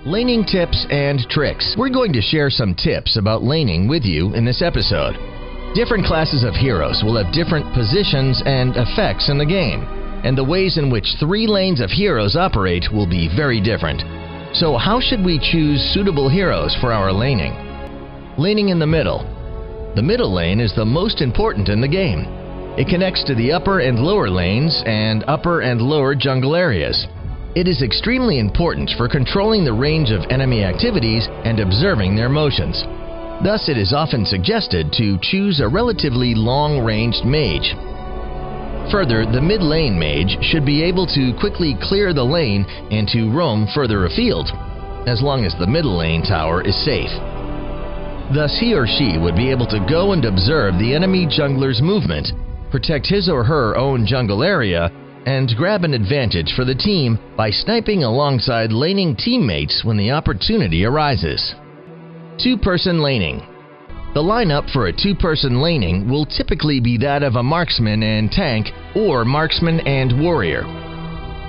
Laning tips and tricks. We're going to share some tips about laning with you in this episode. Different classes of heroes will have different positions and effects in the game, and the ways in which 3 lanes of heroes operate will be very different. So how should we choose suitable heroes for our laning? Laning in the middle. The middle lane is the most important in the game. It connects to the upper and lower lanes and upper and lower jungle areas. It is extremely important for controlling the range of enemy activities and observing their motions. Thus, it is often suggested to choose a relatively long-ranged mage. Further, the mid-lane mage should be able to quickly clear the lane and to roam further afield, as long as the middle lane tower is safe. Thus, he or she would be able to go and observe the enemy jungler's movement, protect his or her own jungle area, and grab an advantage for the team by sniping alongside laning teammates when the opportunity arises. 2-person laning. The lineup for a 2-person laning will typically be that of a marksman and tank or marksman and warrior.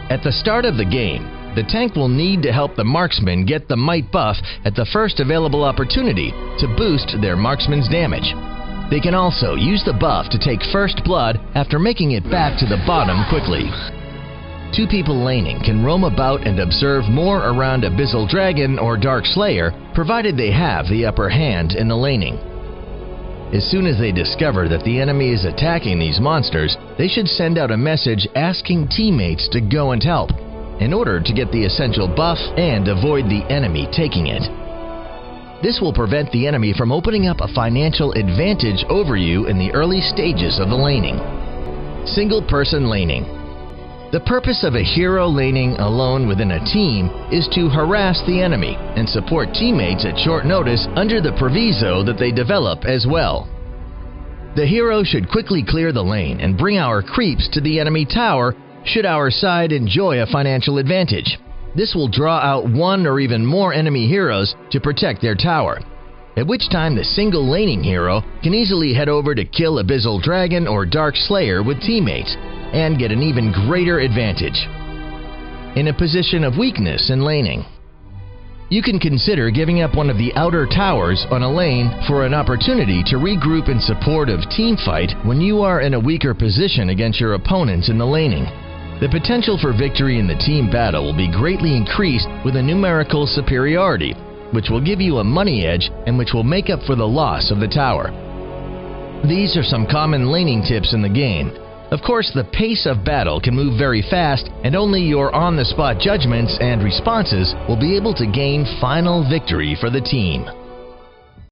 At the start of the game, the tank will need to help the marksman get the might buff at the first available opportunity to boost their marksman's damage. They can also use the buff to take first blood after making it back to the bottom quickly. 2 people laning can roam about and observe more around Abyssal Dragon or Dark Slayer, provided they have the upper hand in the laning. As soon as they discover that the enemy is attacking these monsters, they should send out a message asking teammates to go and help, in order to get the essential buff and avoid the enemy taking it. This will prevent the enemy from opening up a financial advantage over you in the early stages of the laning. Single-person laning. The purpose of a hero laning alone within a team is to harass the enemy and support teammates at short notice under the proviso that they develop as well. The hero should quickly clear the lane and bring our creeps to the enemy tower should our side enjoy a financial advantage. This will draw out 1 or even more enemy heroes to protect their tower, at which time the single laning hero can easily head over to kill Abyssal Dragon or Dark Slayer with teammates and get an even greater advantage. In a position of weakness in laning, you can consider giving up one of the outer towers on a lane for an opportunity to regroup in support of teamfight when you are in a weaker position against your opponents in the laning. The potential for victory in the team battle will be greatly increased with a numerical superiority, which will give you a money edge and which will make up for the loss of the tower. These are some common laning tips in the game. Of course, the pace of battle can move very fast, and only your on-the-spot judgments and responses will be able to gain final victory for the team.